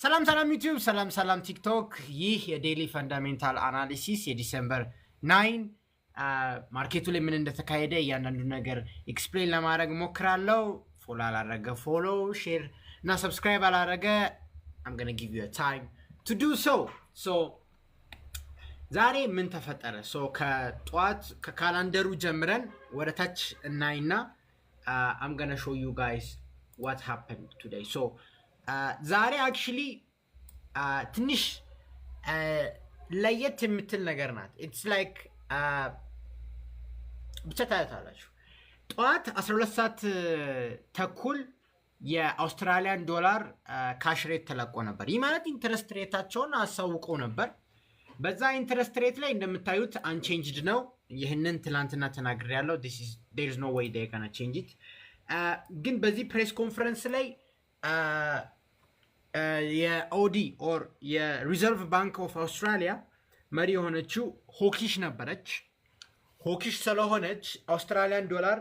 ሰላም ዩቲዩብ ሰላም ቲክቶክ ይህ የዴሊ ፈንዳሜንታል አናሊሲስ የዲሴምበር 9 ማርኬቱ ላይ ምን እንደተካሄደ እያንዳንዱ ነገር ኤክስፕሌን ለማድረግ ሞክራለሁ። ፎሎ አላረገ ፎሎ ሼር እና ሰብስክራይብ አላረገ I'm going to give you a time to do so ዛሬ ምን ተፈጠረ? ከጧት ከካላንደሩ ጀምረን ወደ ታች እናይና I'm going to show you guys what happened today. ዛሬ actually ትንሽ ለየት የምትል ነገር ናት። it's like ብቻ ታያታላችሁ። ጧት 12 ሰዓት ተኩል የአውስትራሊያን ዶላር ካሽ ሬት ተለቆ ነበር። ይህ ማለት ኢንተረስት ሬታቸውን አሳውቀው ነበር። በዛ ኢንተረስት ሬት ላይ እንደምታዩት አንቼንጅድ ነው። ይህንን ትላንትና ተናግሬያለሁ። there is no way they gonna change it። ግን በዚህ ፕሬስ ኮንፈረንስ ላይ የኦዲ ኦር የሪዘርቭ ባንክ ኦፍ አውስትራሊያ መሪ የሆነችው ሆኪሽ ነበረች። ሆኪሽ ስለሆነች አውስትራሊያን ዶላር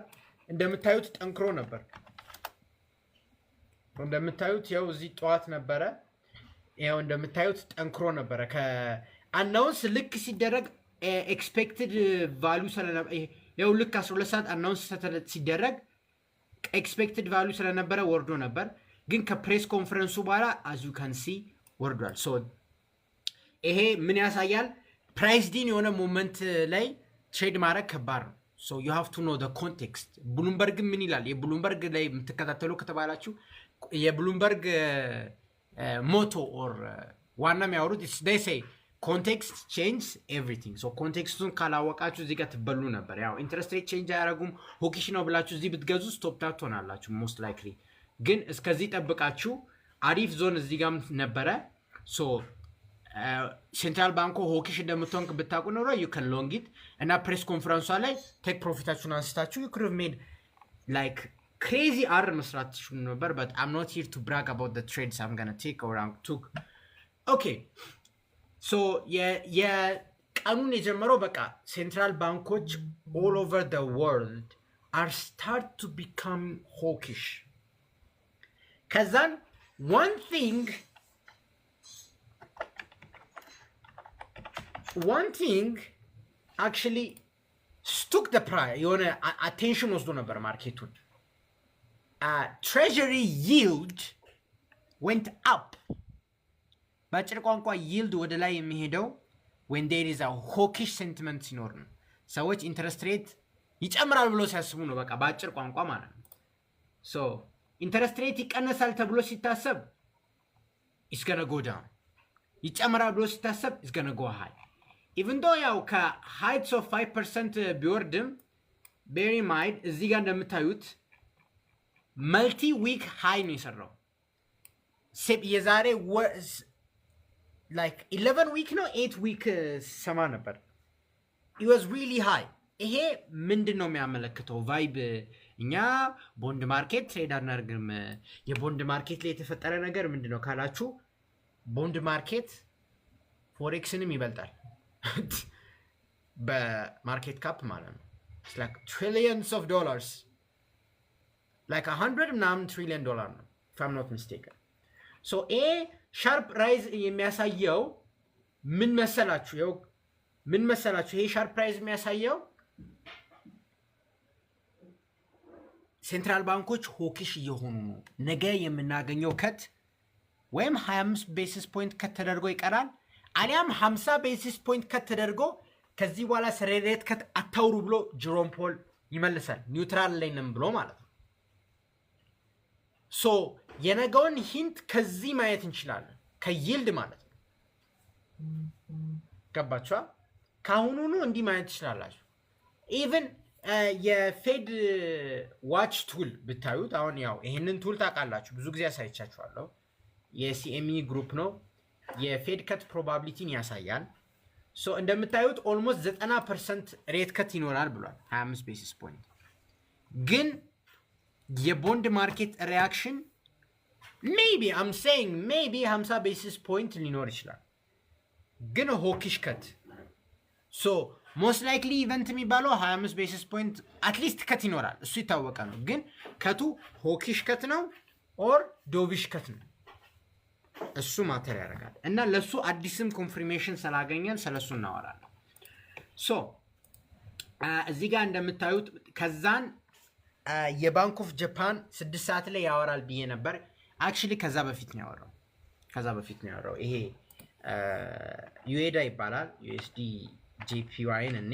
እንደምታዩት ጠንክሮ ነበር። እንደምታዩት ያው እዚህ ጠዋት ነበረ። ያው እንደምታዩት ጠንክሮ ነበረ። ከአናውንስ ልክ ሲደረግ ኤክስፔክትድ ቫልዩ ስለነበረ ያው ልክ 12 ሰዓት አናውንስ ሲደረግ ኤክስፔክትድ ቫልዩ ስለነበረ ወርዶ ነበር። ግን ከፕሬስ ኮንፈረንሱ በኋላ as you can see ወርዷል። ይሄ ምን ያሳያል? ፕራይስ ዲን የሆነ ሞመንት ላይ ትሬድ ማድረግ ከባድ ነው። so you have to know the context። ብሉምበርግ ምን ይላል? የብሉምበርግ ላይ የምትከታተሉ ከተባላችሁ የብሉምበርግ ሞቶ ኦር ዋና የሚያወሩት they say context changes everything። ኮንቴክስቱን ካላወቃችሁ እዚህ ጋር ትበሉ ነበር። ያው ኢንተረስት ሬት ቼንጅ አያደርጉም። ሆኪሽ ነው ብላችሁ እዚህ ብትገዙ ስቶፕ ዳት ትሆናላችሁ most likely። ግን እስከዚህ ጠብቃችሁ አሪፍ ዞን እዚህ ጋር ነበረ። ሴንትራል ባንኮ ሆኪሽ እንደምትሆን ብታውቁ ኖሮ you can long it እና ፕሬስ ኮንፈረንሷ ላይ ቴክ ፕሮፊታችሁን አንስታችሁ you could have made like crazy R መስራት ትችሉ ነበር። but I'm not here to brag about the trades I'm gonna take or I took. Okay, የቀኑን የጀመረው በቃ ሴንትራል ባንኮች all over the world are start to become hawkish. Kazan one thing actually stuck the price. የሆነ attention ወስዶ ነበር ማርኬቱን። Treasury yield went up። በአጭር ቋንቋ yield ወደ ላይ የሚሄደው when there is a hawkish sentiment ሲኖር ነው። ሰዎች ኢንተረስት ሬት ይጨምራል ብሎ ሲያስቡ ነው። በቃ በአጭር ቋንቋ ማለት ነው። ኢንተረስት ሬት ይቀነሳል ተብሎ ሲታሰብ it's gonna go down። ይጨምራል ብሎ ሲታሰብ it's gonna go high። even though ያው ከheights of 5% ቢወርድም bear in mind እዚህ ጋር እንደምታዩት መልቲ ዊክ ሃይ ነው የሰራው። የዛሬ like 11 ዊክ ነው 8 ዊክ ሰማ ነበር። it was really high። ይሄ ምንድን ነው የሚያመለክተው? ቫይብ እኛ ቦንድ ማርኬት ትሬድ አናደርግም። የቦንድ ማርኬት ላይ የተፈጠረ ነገር ምንድን ነው ካላችሁ ቦንድ ማርኬት ፎሬክስንም ይበልጣል በማርኬት ካፕ ማለት ነው። it's like trillions of dollars like 100 ምናምን trillion dollar ነው if I'm not mistaken። ሻርፕ ራይዝ የሚያሳየው ምን መሰላችሁ? ይሄ ሻርፕ ራይዝ የሚያሳየው ሴንትራል ባንኮች ሆኪሽ እየሆኑ ነው። ነገ የምናገኘው ከት ወይም 25 ቤሲስ ፖይንት ከት ተደርጎ ይቀራል፣ አሊያም 50 ቤሲስ ፖይንት ከት ተደርጎ ከዚህ በኋላ ሰሬሬት ከት አታውሩ ብሎ ጀሮም ፖል ይመልሳል። ኒውትራል ላይ ነን ብሎ ማለት ነው። የነገውን ሂንት ከዚህ ማየት እንችላለን። ከይልድ ማለት ነው። ገባችኋ? ካሁኑኑ እንዲህ ማየት ትችላላችሁ። ኢቭን የፌድ ዋች ቱል ብታዩት አሁን ያው ይሄንን ቱል ታውቃላችሁ፣ ብዙ ጊዜ ያሳይቻችኋለሁ። የሲኤምኢ ግሩፕ ነው። የፌድ ከት ፕሮባቢሊቲን ያሳያል። እንደምታዩት ኦልሞስት 90% ሬት ከት ይኖራል ብሏል፣ 25 ቤሲስ ፖይንት። ግን የቦንድ ማርኬት ሪያክሽን ሜቢ I'm saying maybe 50 ቤሲስ ፖይንት ሊኖር ይችላል። ግን ሆኪሽ ከት most likely ኢቨንት የሚባለው 25 ቤሲስ ፖይንት አትሊስት ከት ይኖራል። እሱ ይታወቀ ነው። ግን ከቱ ሆኪሽ ከት ነው ኦር ዶቪሽ ከት ነው። እሱ ማተር ያደርጋል እና ለሱ አዲስም ኮንፊርሜሽን ስላገኘን ስለሱ እናወራለን። ሶ እዚህ ጋር እንደምታዩት ከዛን የባንክ ኦፍ ጃፓን 6 ሰዓት ላይ ያወራል ብዬ ነበር። አክቹሊ ከዛ በፊት ነው ያወራው። ይሄ ዩኤዳ ይባላል። ዩኤስዲ ጄፒዋይን እኔ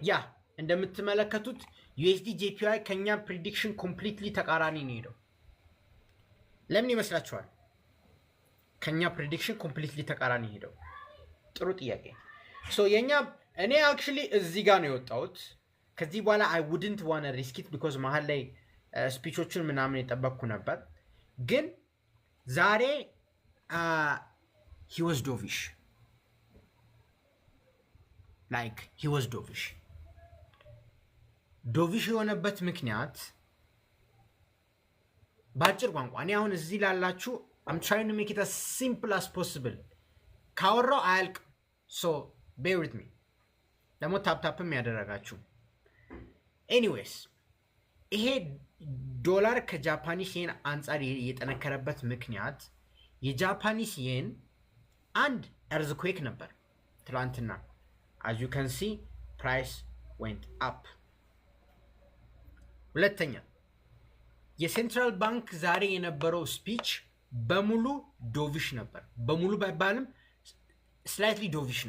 ያ እንደምትመለከቱት ዩኤስዲ ጄፒዋይ ከኛ ፕሪዲክሽን ኮምፕሊትሊ ተቃራኒ ነው ሄደው። ለምን ይመስላችኋል? ከኛ ፕሪዲክሽን ኮምፕሊትሊ ተቃራኒ ሄደው? ጥሩ ጥያቄ። ሶ የኛ እኔ አክቹሊ እዚህ ጋር ነው የወጣሁት። ከዚህ በኋላ I wouldn't want to risk it because መሀል ላይ ስፒቾቹን ምናምን የጠበቅኩ ነበር። ግን ዛሬ he was dovish. Like he was dovish. ዶቪሽ የሆነበት ምክንያት ባጭር ቋንቋ እኔ አሁን እዚህ ላላችሁ I'm trying to make it as simple as possible ካወራው አያልቅ። so bear with me ደግሞ ታፕታፕም ያደረጋችሁ ኤኒዌይስ ይሄ ዶላር ከጃፓኒስ የን አንጻር የጠነከረበት ምክንያት የጃፓኒስ የን አንድ earthquake ነበር ትላንትና as you can see price went up። ሁለተኛ የሴንትራል ባንክ ዛሬ የነበረው ስፒች በሙሉ ዶቪሽ ነበር። በሙሉ ባይባልም ስላይትሊ ዶቪሽ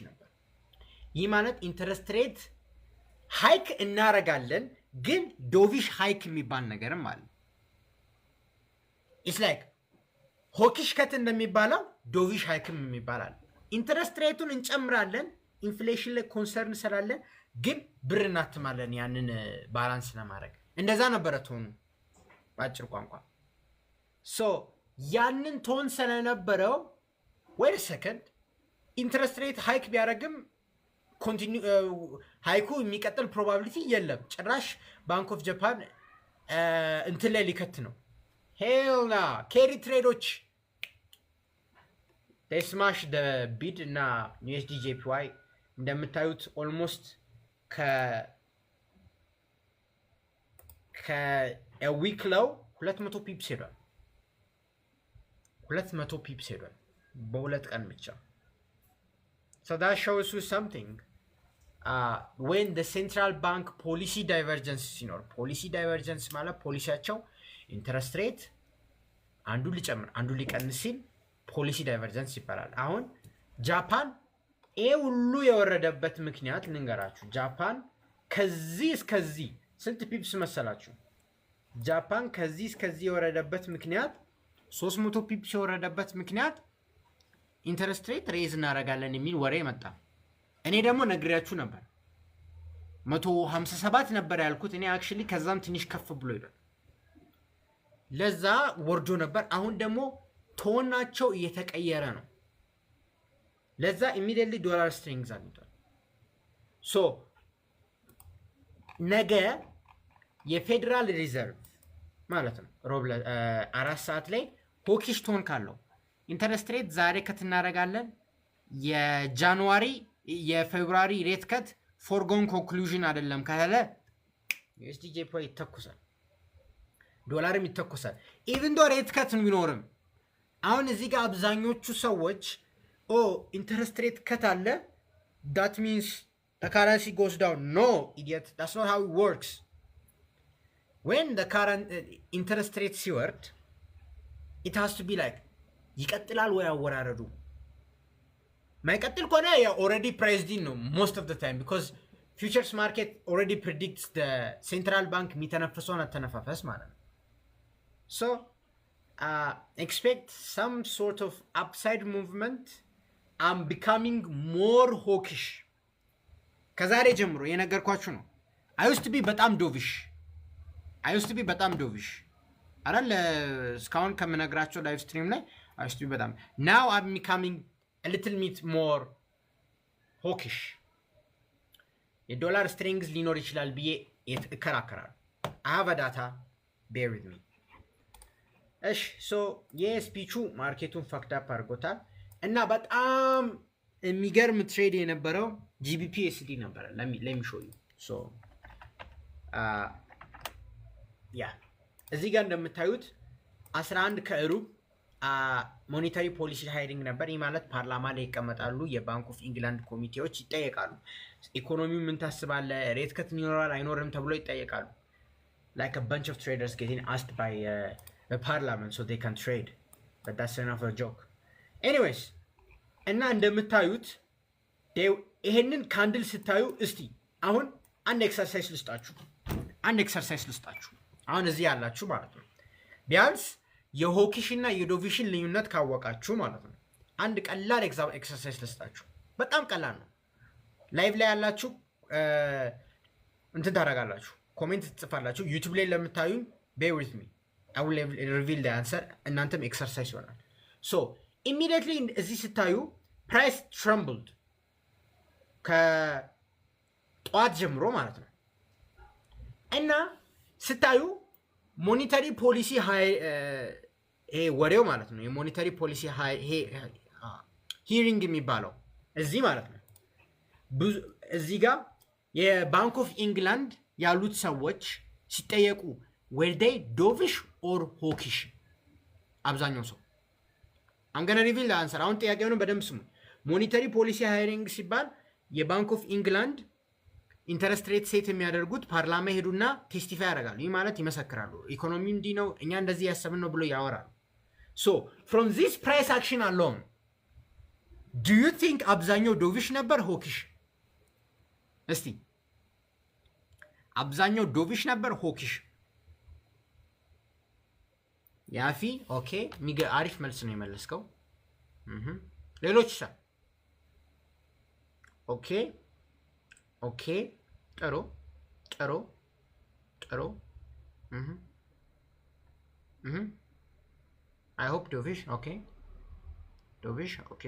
ነበር። ይህ ማለት ኢንተረስት ሬት ሃይክ እናረጋለን ግን ዶቪሽ ሃይክ የሚባል ነገርም አለ። ኢትስ ላይክ ሆኪሽ ከት እንደሚባለው ዶቪሽ ሃይክም የሚባላል። ኢንተረስት ሬቱን እንጨምራለን ኢንፍሌሽን ላይ ኮንሰርን ስላለን ግን ብር እናትማለን ያንን ባላንስ ለማድረግ እንደዛ ነበረ ቶኑ ባጭር ቋንቋ። ሶ ያንን ቶን ስለነበረው wait a second ኢንተረስት ሬት ሃይክ ቢያደርግም ሃይኩ የሚቀጥል ፕሮባቢሊቲ የለም። ጭራሽ ባንክ ኦፍ ጃፓን እንትን ላይ ሊከት ነው። ሄልና ኬሪ ትሬዶች they smash the bid እና USD JPY እንደምታዩት ኦልሞስት ከዊክ ለው 200 ፒፕስ ሄዷል። 200 ፒፕስ ሄዷል በሁለት ቀን ብቻ። so that shows you something when the central bank policy divergence ሲኖር policy divergence ማለት ፖሊሲያቸው ኢንተረስት ሬት አንዱ ሊጨምር አንዱ ሊቀንስ ሲል ፖሊሲ ዳይቨርጀንስ ይባላል። አሁን ጃፓን ሁሉ የወረደበት ምክንያት ልንገራችሁ። ጃፓን ከዚህ እስከዚህ ስንት ፒፕስ መሰላችሁ? ጃፓን ከዚህ እስከዚህ የወረደበት ምክንያት 300 ፒፕስ የወረደበት ምክንያት ኢንተረስት ሬት ሬዝ እናደርጋለን የሚል ወሬ መጣ። እኔ ደግሞ ነግሬያችሁ ነበር 157 ነበር ያልኩት። እኔ አክቹሊ ከዛም ትንሽ ከፍ ብሎ ይላል ለዛ ወርዶ ነበር። አሁን ደግሞ ቶናቸው እየተቀየረ ነው። ለዛ ኢሚዲየትሊ ዶላር ስትሪንግዝ አግኝቷል። ሶ ነገ የፌደራል ሪዘርቭ ማለት ነው ሮብ 4 ሰዓት ላይ ሆኪሽ ቶን ካለው ኢንተረስት ሬት ዛሬ ከትናረጋለን የጃንዋሪ የፌብሩዋሪ ሬት ከት ፎርጎን ኮንክሉዥን አይደለም ካለ ዩኤስዲ ጄፒዋይ ይተኩሳል፣ ዶላርም ይተኩሳል። ኢቭን ዶ ሬት ከት ቢኖርም አሁን እዚህ ጋር አብዛኞቹ ሰዎች ኢንተረስት ሬት ከት አለ that means the currency goes down. No, idiot. That's not how it works. When the current interest rate ሲወርድ it has to be like ይቀጥላል ወይ አወራረዱ ማይቀጥል ከሆነ already priced in ነው most of the time because futures market already predicts the central bank የሚተነፍሰውን አተነፋፈስ ማለት ነው። So expect some sort of upside movement. I'm becoming more hawkish. ከዛሬ ጀምሮ የነገርኳችሁ ነው። I used to be በጣም ዶቪሽ አይደል? እስካሁን ከምነግራቸው ላይቭ ስትሪም ላይ I used to be በጣም now I'm becoming a little bit more hawkish. የዶላር ስትሪንግዝ ሊኖር ይችላል ብዬ እከራከራለሁ። I have a data, bear with me. እሺ ሶ የስፒቹ ማርኬቱን ፈክድ አፕ አድርጎታል እና በጣም የሚገርም ትሬድ የነበረው GBP USD ነበር። let me show you. So yeah እዚህ ጋር እንደምታዩት 11 ከሩብ ሞኔታሪ ፖሊሲ ሃይሪንግ ነበር። ይህ ማለት ፓርላማ ላይ ይቀመጣሉ። የባንክ ኦፍ ኢንግላንድ ኮሚቴዎች ይጠየቃሉ። ኢኮኖሚው ምን ታስባለህ? ሬት ከት ይኖራል አይኖርም ተብሎ ይጠየቃሉ። like a bunch of traders getting asked by the parliament so they can trade, but that's enough of a joke. Anyways, እና እንደምታዩት ይሄንን ካንድል ስታዩ እስቲ አሁን አንድ ኤክሰርሳይዝ ልስጣችሁ። አሁን እዚህ ያላችሁ ማለት ነው ቢያንስ የሆኪሽ እና የዶቪሽን ልዩነት ካወቃችሁ ማለት ነው አንድ ቀላል ኤክሰርሳይዝ ልስጣችሁ። በጣም ቀላል ነው። ላይቭ ላይ ያላችሁ እንትን ታደርጋላችሁ፣ ኮሜንት ትጽፋላችሁ። ዩቲዩብ ላይ ለምታዩኝ bear with me, I will reveal the answer። እናንተም ኤክሰርሳይዝ ይሆናል። ሶ immediately እዚህ ስታዩ ፕራይስ trembled ከጠዋት ጀምሮ ማለት ነው። እና ስታዩ ሞኔታሪ ፖሊሲ ይሄ ወሬው ማለት ነው የሞኔታሪ ፖሊሲ ሂሪንግ የሚባለው እዚህ ማለት ነው። እዚህ ጋር የባንክ ኦፍ ኢንግላንድ ያሉት ሰዎች ሲጠየቁ were they dovish or hawkish? አብዛኛው ሰው I'm going to reveal the answer። አሁን ጥያቄውን በደንብ ስሙ። ሞኔታሪ ፖሊሲ ሃይሪንግ ሲባል የባንክ ኦፍ ኢንግላንድ ኢንተረስት ሬት ሴት የሚያደርጉት ፓርላማ ሄዱና ቴስቲፋይ ያደርጋሉ። ይህ ማለት ይመሰክራሉ። ኢኮኖሚ እንዲህ ነው፣ እኛ እንደዚህ ያሰብን ነው ብሎ ያወራሉ። ሶ from this price action alone do you think አብዛኛው ዶቪሽ ነበር ሆኪሽ? እስቲ አብዛኛው ዶቪሽ ነበር ሆኪሽ? ያፊ ኦኬ፣ አሪፍ መልስ ነው የመለስከው። ሌሎች ሳ ኦኬ ኦኬ፣ ጥሩ I hope ዶቪሽ ኦኬ፣ ዶቪሽ ኦኬ፣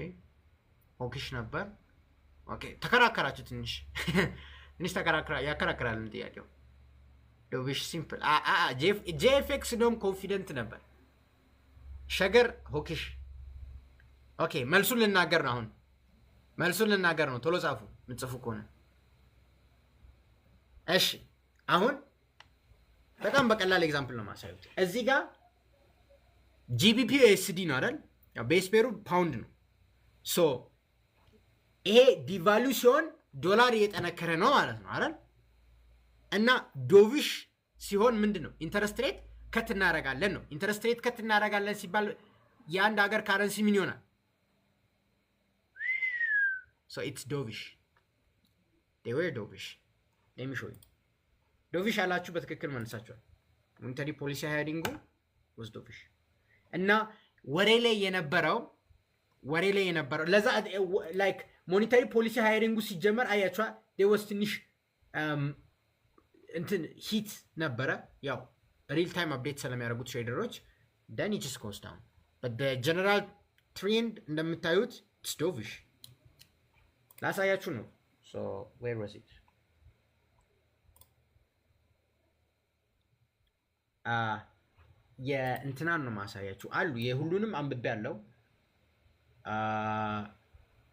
ሆኪሽ ነበር ኦኬ። ተከራከራችሁ ትንሽ ያከራከራል ጥያቄው። ዶቪሽ ሲምፕል ጄኤፍኤክስ ደም ኮንፊደንት ነበር። ሸገር ሆኪሽ ኦኬ። መልሱን ልናገር ነው አሁን መልሱን ልናገር ነው። ቶሎ ጻፉ ምጽፉ ከሆነ እሺ። አሁን በጣም በቀላል ኤግዛምፕል ነው ማሳየት። እዚህ ጋር ጂቢፒ ኤስዲ ነው አይደል? ያው ቤስ ፔሩ ፓውንድ ነው። ሶ ይሄ ዲቫሉ ሲሆን ዶላር እየጠነከረ ነው ማለት ነው አይደል? እና ዶቪሽ ሲሆን ምንድነው? ኢንተረስት ሬት ከት እናደርጋለን ነው። ኢንተረስት ሬት ከት እናደርጋለን ሲባል የአንድ ሀገር ካረንሲ ምን ይሆናል? So it's dovish. They were dovish. Let me show you. dovish አላችሁ በትክክል መልሳችኋል። ሞኔታሪ ፖሊሲ ሃይሪንጉ was dovish። እና ወሬ ላይ የነበረው ለዛ like ሞኔታሪ ፖሊሲ ሃይሪንጉ ሲጀመር አያችኋ there was ትንሽ እንትን ሂት ነበረ። ያው ሪል ታይም አፕዴት ስለሚያደርጉት ትሬደሮች then it just goes down, but the general trend እንደምታዩት it's dovish። ላሳያችሁ ነው። so where was it? የእንትናን ነው ማሳያችሁ አሉ። የሁሉንም አንብቤ ያለው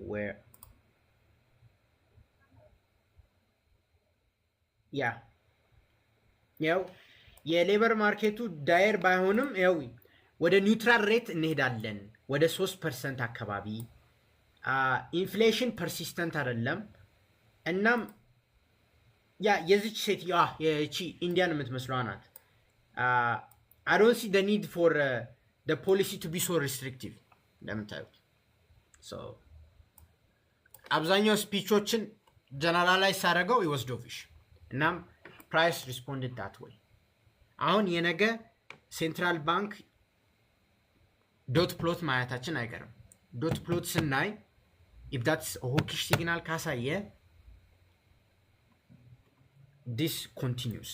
where ያው የሌበር ማርኬቱ ዳየር ባይሆንም ያው ወደ ኒውትራል ሬት እንሄዳለን ወደ 3% አካባቢ። ኢንፍሌሽን ፐርሲስተንት አይደለም። እናም የዚች ሴት የቺ ኢንዲያን የምትመስለዋ ናት። I don't see the need for the policy to be so restrictive እንደምታዩት። so አብዛኛው ስፒቾችን ጀነራላይዝ ሳደርገው it was dovish። እናም ፕራይስ responded that way። አሁን የነገ ሴንትራል ባንክ ዶት ፕሎት ማየታችን አይቀርም። ዶት ፕሎት ስናይ if that's a hawkish signal ካሳየ this continues።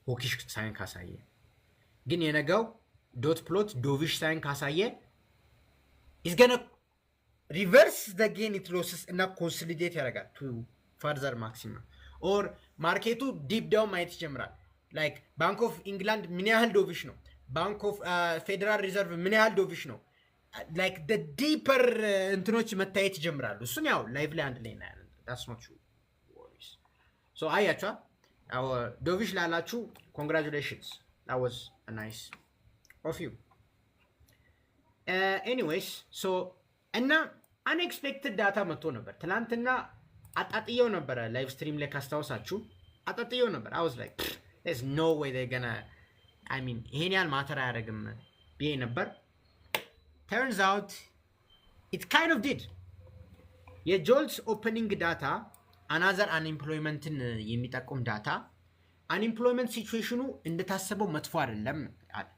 hawkish ሳይን ካሳየ ግን የነገው ዶት ፕሎት dovish ሳይን ካሳየ is gonna reverse the gain it loses እና consolidate ያደርጋል to further maximum or ማርኬቱ ዲፕ ዳውን ማየት ይጀምራል። like ባንክ ኦፍ ኢንግላንድ ምን ያህል dovish ነው፣ ባንክ ኦፍ ፌደራል ሪዘርቭ ምን ያህል dovish ነው። like the deeper እንትኖች መታየት ይጀምራሉ። እሱን ያው ላይቭ ላይ አንድ ላይ እናያለን። that's not true worries። so አያቻ ዶቪሽ ላላችሁ ኮንግራቹሌሽንስ that was a nice of you anyways so እና unexpected ዳታ መጥቶ ነበር ትናንትና አጣጥየው ነበር ላይቭ ስትሪም ላይ ካስታውሳችሁ አጣጥየው ነበር I was like there's no way they're gonna I mean ይሄን ያህል ማተር አያደርግም ብዬ ነበር turns out it kind of did የጆልስ ኦፕኒንግ ዳታ another unemploymentን የሚጠቁም ዳታ unemployment ሲቹዌሽኑ እንደታሰበው መጥፎ አይደለም አለ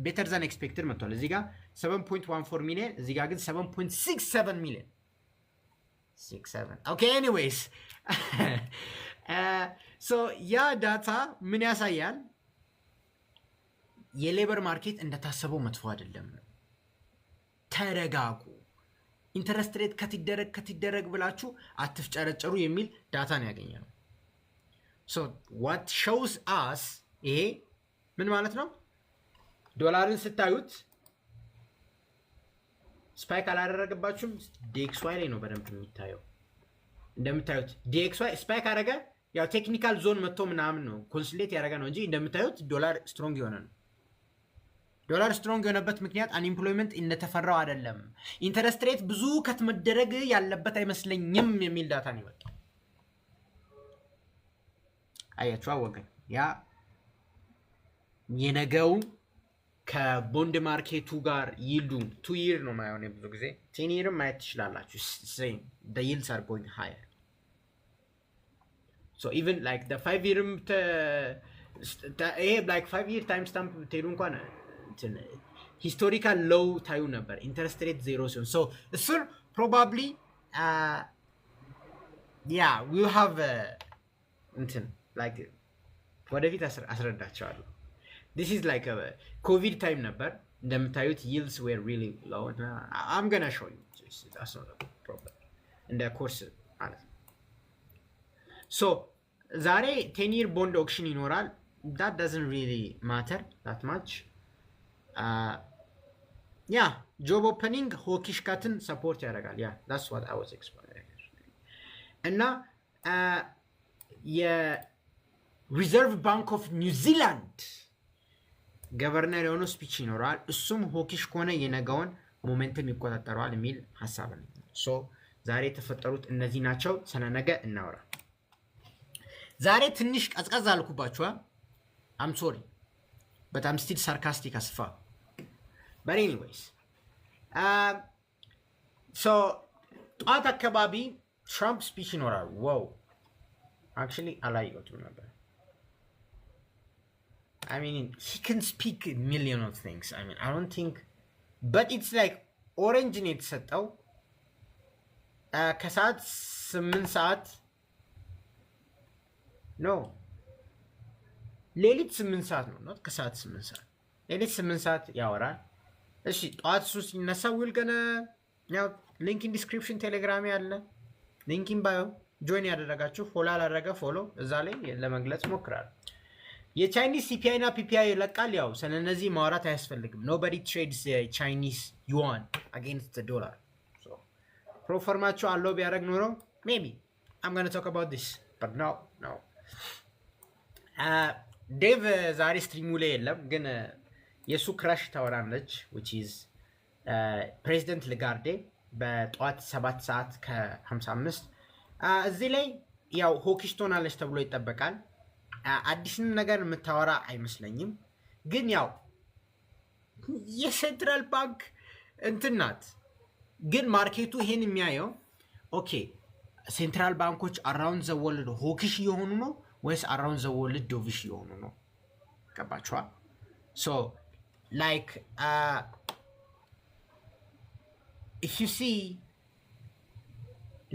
better than expected መጥቷል እዚህ ጋር 7.14 ሚሊዮን እዚህ ጋር ግን 7.67 ሚሊዮን 67 okay anyways so ያ ዳታ ምን ያሳያል የሌበር ማርኬት እንደታሰበው መጥፎ አይደለም ተረጋጉ ኢንተረስት ሬት ከትደረግ ብላችሁ አትፍጨረጨሩ የሚል ዳታ ነው ያገኘነው so what shows us ይሄ ምን ማለት ነው ዶላርን ስታዩት ስፓይክ አላደረገባችሁም DXY ላይ ነው በደንብ የሚታየው እንደምታዩት DXY ስፓይክ አደረገ ያው ቴክኒካል ዞን መጥቶ ምናምን ነው ኮንሶሊዴት ያደረገ ነው እንጂ እንደምታዩት ዶላር ስትሮንግ የሆነ ነው ዶላር ስትሮንግ የሆነበት ምክንያት አንኢምፕሎይመንት እንደተፈራው አይደለም ኢንተረስት ሬት ብዙ ከትመደረግ ያለበት አይመስለኝም የሚል ዳታ ነው ይወጣ አያችሁ ወገን ያ የነገው ከቦንድ ማርኬቱ ጋር ይልዱ 2 year ነው ማይሆን ብዙ ጊዜ 10 year ማየት ትችላላችሁ same the yields are going higher so even like the 5 year like 5 year time stamp ተሄዱ እንኳን historical low ታዩ ነበር interest rate 0 ሲሆን so soon probably yeah we'll have like ወደፊት አስረዳቸዋለሁ this is like a covid time ነበር እንደምታዩት yields were really low I'm going to show you that's not a problem in the course ማለት so ዛሬ 10 year bond auction ይኖራል that doesn't really matter that much yeah job opening hawkish cotton support ያደርጋል yeah that's what I was explaining እና የሪዘርቭ ባንክ ኦፍ ኒውዚላንድ ገቨርነር የሆነው ስፒች ይኖራል እሱም ሆኪሽ ከሆነ የነገውን ሞሜንተም ይቆጣጠራል የሚል ሐሳብ ነው ሶ ዛሬ የተፈጠሩት እነዚህ ናቸው ስለነገ እናወራ ዛሬ ትንሽ ቀዝቀዝ አልኩባችሁ I'm sorry but I'm still sarcastic as fuck but anyways so ጠዋት አካባቢ ትራምፕ ስፒች ይኖራል wow actually አላየሁትም ነበር I mean he can speak a million of things I mean I don't think but it's like orange ነው የተሰጠው ከሰዓት 8 ሰዓት no ሌሊት 8 ሰዓት ነው not ከሰዓት 8 ሰዓት ሌሊት 8 ሰዓት ያወራል እሺ ጠዋት ሱስ ይነሳ will gonna ያው ሊንክ ኢን ዲስክሪፕሽን ቴሌግራም ያለ ሊንክ ኢን ባዮ ጆይን ያደረጋችሁ ፎሎ አላደረገ ፎሎ እዛ ላይ ለመግለጽ ሞክራል የቻይኒስ ሲፒአይ እና ፒፒአይ ይለቃል ያው ስለነዚህ ማውራት አያስፈልግም nobody trades the Chinese yuan against the dollar so ፕሮፎርማቸው አለው ቢያደርግ ኖሮ maybe I'm going to talk about this but no ዴቭ ዛሬ ስትሪሙ ላይ የለም ግን የሱ ክራሽ ታወራለች which is ፕሬዚደንት ለጋርዴ በጧት 7 ሰዓት ከ55 እዚህ ላይ ያው ሆኪሽ ትሆናለች ተብሎ ይጠበቃል አዲስን ነገር የምታወራ አይመስለኝም ግን ያው የሴንትራል ባንክ እንትናት ግን ማርኬቱ ይሄን የሚያየው ኦኬ ሴንትራል ባንኮች አራውንድ ዘ ወርልድ ሆኪሽ የሆኑ ነው ወይስ አራውንድ ዘ ወርልድ ዶቪሽ የሆኑ ነው ገባችኋል so like if you see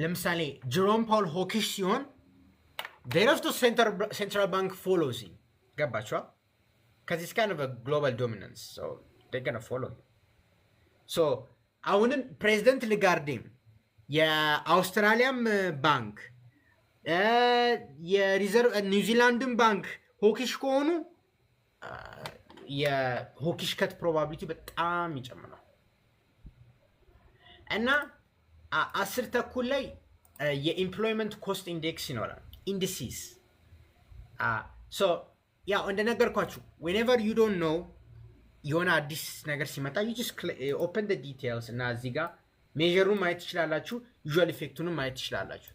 ለምሳሌ ጀሮም ፓውል ሆኪሽ ሲሆን the rest of central bank follows him ገባችኋል because it's kind of a global dominance so they're gonna follow him so አሁንም ፕሬዚደንት ለጋርዴም የአውስትራሊያም ባንክ የሪዘርቭ ኒውዚላንድም ባንክ ሆኪሽ ከሆኑ የሆኪሽ ከት ፕሮባቢሊቲ በጣም ይጨምራል እና 10 ተኩል ላይ የኤምፕሎይመንት ኮስት ኢንዴክስ ይኖራል ኢንዲሲስ ሶ ያው እንደነገርኳችሁ whenever you don't know የሆነ አዲስ ነገር ሲመጣ you just open the details እና እዚህ ጋር ሜጀሩን ማየት ትችላላችሁ ዩዥዋል ኢፌክቱንም ማየት ትችላላችሁ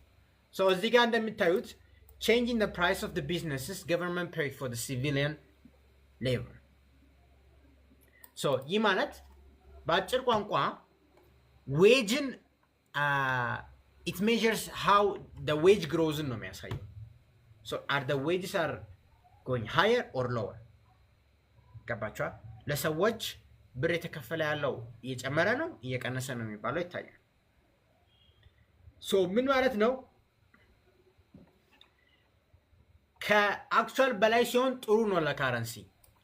ሶ እዚህ ጋር እንደምታዩት changing the price of the businesses government pay for the civilian labor ሶ ይህ ማለት በአጭር ቋንቋ ዌጅን it measures how the wage grows ነው የሚያሳየው so are the wages are going higher or lower ገባችኋል ለሰዎች ብር የተከፈለ ያለው እየጨመረ ነው እየቀነሰ ነው የሚባለው ይታያል ሶ ምን ማለት ነው ከአክቹዋል በላይ ሲሆን ጥሩ ነው ለካረንሲ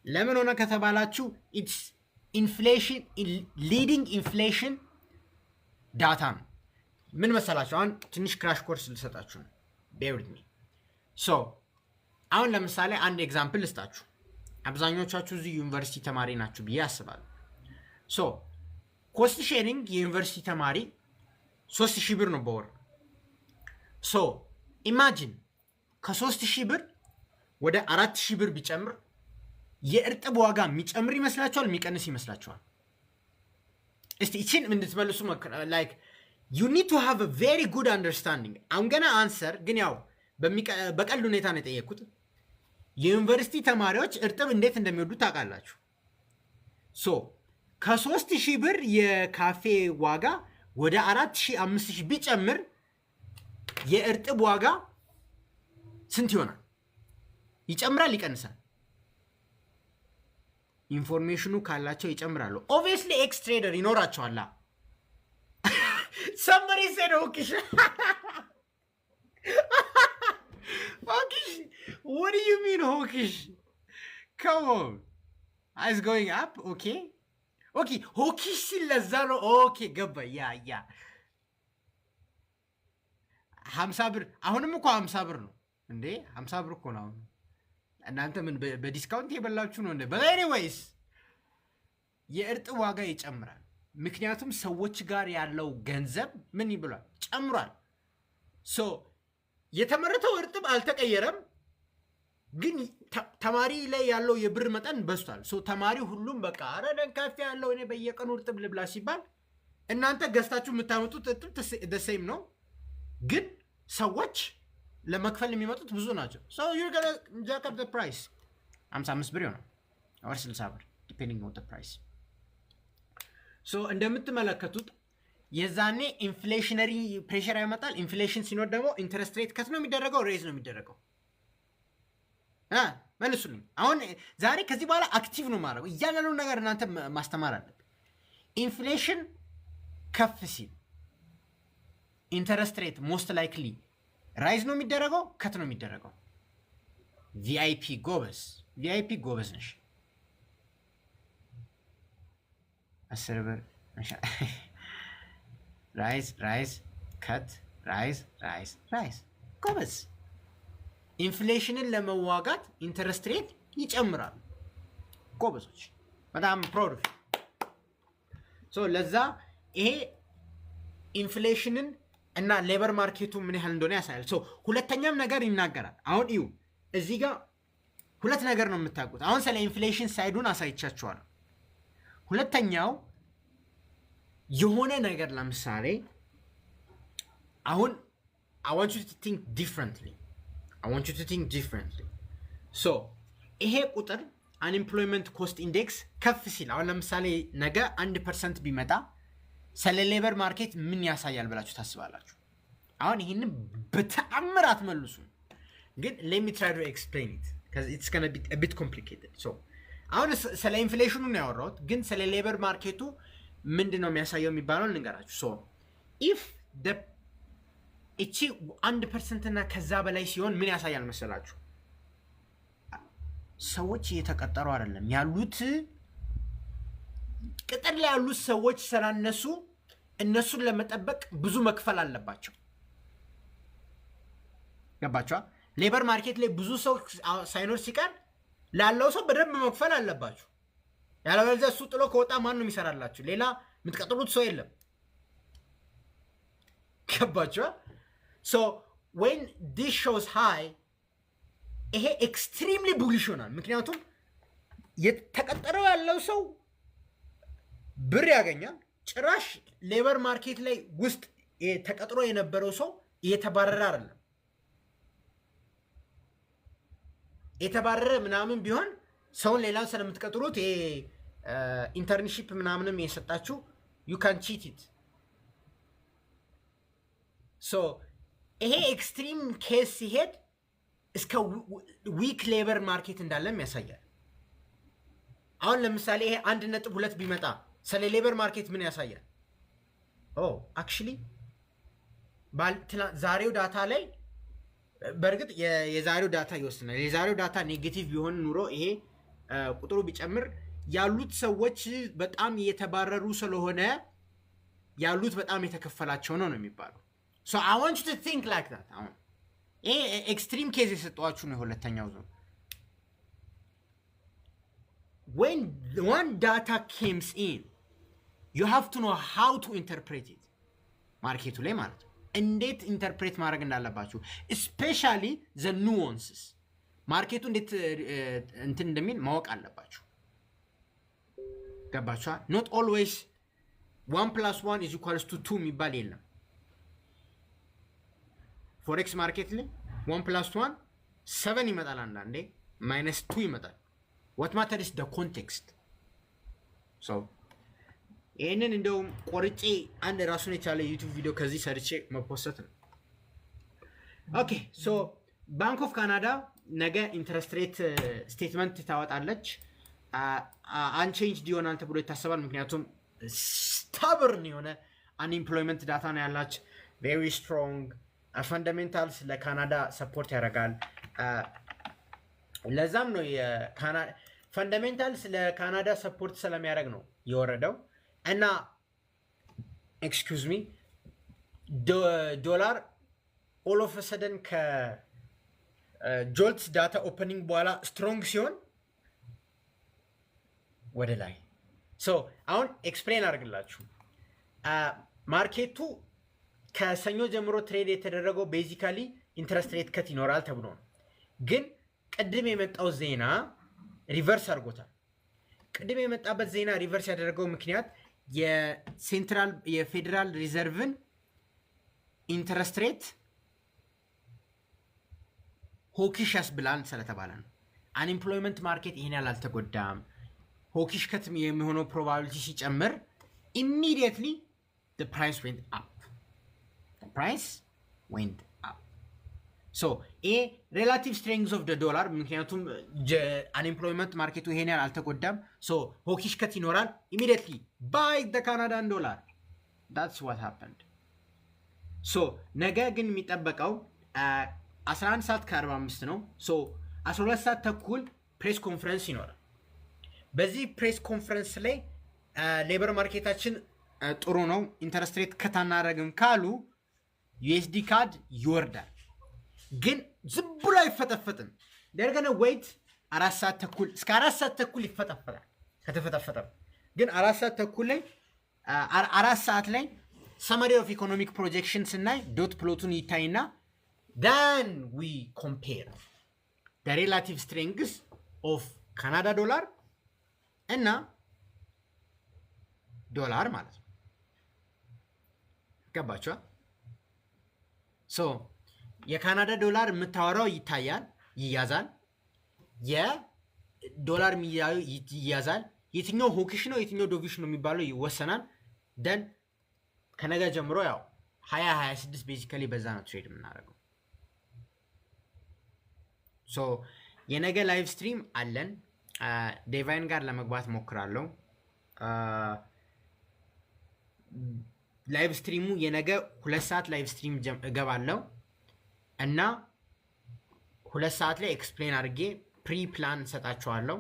ለምን ሆነ ከተባላችሁ it's inflation leading inflation ዳታ ነው ምን መሰላችሁ አሁን ትንሽ ክራሽ ኮርስ ልሰጣችሁ ነው bear with me so አሁን ለምሳሌ አንድ ኤግዛምፕል ልስጣችሁ አብዛኞቻችሁ እዚህ ዩኒቨርሲቲ ተማሪ ናችሁ ብዬ አስባለሁ ሶ ኮስት ሼሪንግ የዩኒቨርሲቲ ተማሪ 3000 ብር ነው በወር ሶ ኢማጂን ከ3000 ብር ወደ 4000 ብር ቢጨምር የእርጥብ ዋጋ የሚጨምር ይመስላችኋል የሚቀንስ ይመስላችኋል እስቲ እቺን እንድትመልሱ like you need to have a very good understanding I'm gonna answer ግን ያው በቀል ሁኔታ ነው የጠየቁት የዩኒቨርሲቲ ተማሪዎች እርጥብ እንዴት እንደሚወዱ ታውቃላችሁ ሶ ከ3000 ብር የካፌ ዋጋ ወደ 4000 5000 ቢጨምር የእርጥብ ዋጋ ስንት ይሆናል ይጨምራል ይቀንሳል ኢንፎርሜሽኑ ካላቸው ይጨምራሉ obviously ኤክስ ትሬደር ይኖራቸዋል somebody said hawkish hawkish what do you mean hawkish come on is going up okay hawkish ለዛሎ okay ገባ ያ 50 ብር አሁንም እኮ 50 ብር ነው እንዴ 50 ብር እኮ ነው አሁን እናንተ ምን በዲስካውንት የበላችሁ ነው እንዴ but anyways የእርጥብ ዋጋ ይጨምራል ምክንያቱም ሰዎች ጋር ያለው ገንዘብ ምን ይብላል ጨምሯል ሶ የተመረተው እርጥብ አልተቀየረም ግን ተማሪ ላይ ያለው የብር መጠን በዝቷል ሶ ተማሪ ሁሉም በቃ አረደን ካፌ ያለው እኔ በየቀኑ እርጥብ ልብላ ሲባል እናንተ ገዝታችሁ የምታመጡት እርጥብ the same ነው ግን ሰዎች ለመክፈል የሚመጡት ብዙ ናቸው so you're going to jack up the price 55 ብር ነው or 60 ብር depending on the price so እንደምትመለከቱት የዛኔ ኢንፍሌሽነሪ ፕሬሸር ያመጣል ኢንፍሌሽን ሲኖር ደግሞ ኢንተረስት ሬት ከት ነው የሚደረገው ሬዝ ነው የሚደረገው መልሱልኝ አሁን ዛሬ ከዚህ በኋላ አክቲቭ ነው ማለት እያንዳንዱ ነገር እናንተ ማስተማር አለብን ኢንፍሌሽን ከፍ ሲል ኢንተረስት ሬት ሞስት ላይክሊ ራይዝ ነው የሚደረገው ከት ነው የሚደረገው ቪአይፒ ጎበዝ ነሽ 10 ብር ራይዝ ከት ራይዝ ጎበዝ ኢንፍሌሽንን ለመዋጋት ኢንተረስት ሬት ይጨምራል ጎበዞች በጣም ፕራውድ ሶ ለዛ ይሄ ኢንፍሌሽንን እና ሌበር ማርኬቱ ምን ያህል እንደሆነ ያሳያል ሶ ሁለተኛም ነገር ይናገራል አሁን እዩ እዚህ ጋር ሁለት ነገር ነው የምታውቁት አሁን ስለ ኢንፍሌሽን ሳይዱን አሳይቻችኋለሁ ሁለተኛው የሆነ ነገር ለምሳሌ አሁን I want you to think differently so ይሄ ቁጥር unemployment cost index ከፍ ሲል አሁን ለምሳሌ ነገ 1% ቢመጣ ስለ ሌበር ማርኬት ምን ያሳያል ብላችሁ ታስባላችሁ አሁን ይሄንን በተአምር አትመልሱ ግን let me try to explain it because it's going to be a bit complicated so አሁን ስለ ኢንፍሌሽኑ ነው ያወራሁት ግን ስለ ሌበር ማርኬቱ ምንድነው የሚያሳየው የሚባለው ልንገራችሁ so if the እቺ 1% እና ከዛ በላይ ሲሆን ምን ያሳያል መሰላችሁ ሰዎች እየተቀጠሩ አይደለም ያሉት ቅጥር ላይ ያሉት ሰዎች ስላነሱ እነሱን ለመጠበቅ ብዙ መክፈል አለባቸው ገባችሁ ሌበር ማርኬት ላይ ብዙ ሰው ሳይኖር ሲቀር ላለው ሰው በደንብ መክፈል አለባችሁ ያለበለዚያ እሱ ጥሎ ከወጣ ማን ነው የሚሰራላችሁ ሌላ የምትቀጥሩት ሰው የለም ገባችሁ so when this shows high ይሄ ኤክስትሪምሊ ቡሊሽ ሆናል። ምክንያቱም የተቀጠረው ያለው ሰው ብር ያገኛል። ጭራሽ ሌበር ማርኬት ላይ ውስጥ ተቀጥሮ የነበረው ሰው እየተባረረ አይደለም። የተባረረ ምናምን ቢሆን ሰውን ሌላን ስለምትቀጥሩት ይሄ ኢንተርንሺፕ ምናምንም የሰጣችሁ ዩ ካን ቺት ኢት። ሶ ይሄ ኤክስትሪም ኬስ ሲሄድ እስከ ዊክ ሌበር ማርኬት እንዳለም ያሳያል። አሁን ለምሳሌ ይሄ 1.2 ቢመጣ ስለ ሌበር ማርኬት ምን ያሳያል? አክቹሊ ዛሬው ዳታ ላይ በእርግጥ የዛሬው ዳታ ይወስናል። የዛሬው ዳታ ኔጌቲቭ ቢሆን ኑሮ ይሄ ቁጥሩ ቢጨምር ያሉት ሰዎች በጣም እየተባረሩ ስለሆነ ያሉት በጣም የተከፈላቸው ነው የሚባለው። ሶ አይ ዋንት ዩ ቱ ቲንክ ላይክ ዛት። አሁን ይሄ ኤክስትሪም ኬዝ የሰጠኋችሁ ነው የሁለተኛው ዞን። when one data comes in you have to know how to interpret it ማርኬቱ ላይ ማለት ነው። እንዴት ኢንተርፕሬት ማድረግ እንዳለባችሁ especially the nuances ማርኬቱ እንዴት እንትን እንደሚል ማወቅ አለባችሁ። ገባችኋ? not always 1 + 1 = 2 የሚባል የለም። ፎሬክስ ማርኬት ላይ 1 + 1 7 ይመጣል፣ አንዳንዴ -2 ይመጣል። what matters is the context. so ይሄንን እንደውም ቆርጬ አንድ ራሱን የቻለ ዩቲዩብ ቪዲዮ ከዚህ ሰርቼ መፖስት ነው። ኦኬ ሶ ባንክ ኦፍ ካናዳ ነገ ኢንትረስት ሬት ስቴትመንት ታወጣለች። አንቼንጅድ ይሆናል ተብሎ ይታሰባል። ምክንያቱም ስታብርን የሆነ አንኢምፕሎይመንት ዳታ ነው ያላች። ቬሪ ስትሮንግ ፈንዳሜንታልስ ለካናዳ ሰፖርት ያደርጋል። ለዛም ነው የካናዳ ፈንዳሜንታልስ ለካናዳ ሰፖርት ስለሚያደርግ ነው የወረደው። እና ኤክስኪውዝ ሚ ዶላር ኦል ኦፍ ሰደን ከጆልትስ ዳታ ኦፐኒንግ በኋላ ስትሮንግ ሲሆን ወደ ላይ። ሶ አሁን ኤክስፕሌን አድርግላችሁ። ማርኬቱ ከሰኞ ጀምሮ ትሬድ የተደረገው ቤዚካሊ ኢንትረስት ሬት ከት ይኖራል ተብሎ ነው። ግን ቅድም የመጣው ዜና ሪቨርስ አድርጎታል። ቅድም የመጣበት ዜና ሪቨርስ ያደረገው ምክንያት የፌዴራል ሪዘርቭን ኢንትረስት ሬት ሆኪሽ ያስብላል ስለተባለ ነው። አንኤምፕሎይመንት ማርኬት ይሄን ያህል አልተጎዳም። ሆኪሽ ከት የሚሆነው ፕሮባቢሊቲ ሲጨምር ኢሚዲየትሊ the price went up. The price went up. So a relative strength of the dollar ምክንያቱም unemployment ማርኬቱ ይሄን ያህል አልተጎዳም። so ሆኪሽ ከት ይኖራል። immediately buy the Canadian dollar. That's what happened. so ነገ ግን የሚጠበቀው 11:45 ነው። so 12 ሰዓት ተኩል ፕሬስ ኮንፈረንስ ይኖራል። በዚህ ፕሬስ ኮንፈረንስ ላይ ሌበር ማርኬታችን ጥሩ ነው ኢንተረስት ሬት ከታናረግም ካሉ ዩኤስዲ ካድ ይወርዳል። ግን ዝም ብሎ አይፈጠፈጥም። ደርገነ ዌይት 4 ሰዓት ተኩል እስከ 4 ሰዓት ተኩል ይፈጠፈጣል። ከተፈጠፈጠ ግን 4 ሰዓት ተኩል ላይ 4 ሰዓት ላይ ሰመሪ ኦፍ ኢኮኖሚክ ፕሮጀክሽንስ እና ዶት ፕሎቱን ይታይና then we compare the relative strengths of Canada dollar እና ዶላር ማለት ነው። ገባችኋ? ሶ የካናዳ ዶላር የምታወራው ይታያል፣ ይያዛል። የዶላር ይያዛል። የትኛው ሆኪሽ ነው የትኛው ዶቪሽ ነው የሚባለው ይወሰናል። ደን ከነገ ጀምሮ ያው 2026 ቤዚካሊ በዛ ነው ትሬድ የምናደርገው። ሶ የነገ ላይቭ ስትሪም አለን። ዴቫይን ጋር ለመግባት ሞክራለሁ። ላይቭ ስትሪሙ የነገ 2 ሰዓት ላይቭ ስትሪም እገባለሁ እና 2 ሰዓት ላይ ኤክስፕሌን አድርጌ ፕሪ ፕላን ሰጣችኋለሁ።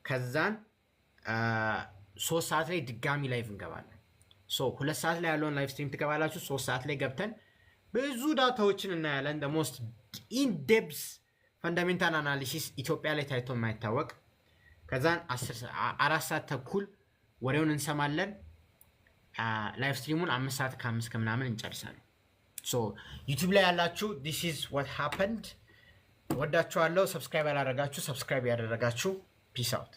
ከዛን 3 ሰዓት ላይ ድጋሚ ላይቭ እንገባለን። ሶ 2 ሰዓት ላይ ያለውን ላይቭ ስትሪም ትገባላችሁ። 3 ሰዓት ላይ ገብተን ብዙ ዳታዎችን እናያለን። the most in depth fundamental analysis ኢትዮጵያ ላይ ታይቶ የማይታወቅ። ከዛን 4 ሰዓት ተኩል ወሬውን እንሰማለን። ላይቭ ስትሪሙን 5 ሰዓት ከ5 ከምናምን እንጨርሳለን። ሶ ዩቲዩብ ላይ ያላችሁ this is what happened ወዳችኋለሁ። ሰብስክራይብ ያላደረጋችሁ ሰብስክራይብ ያደረጋችሁ ፒስ አውት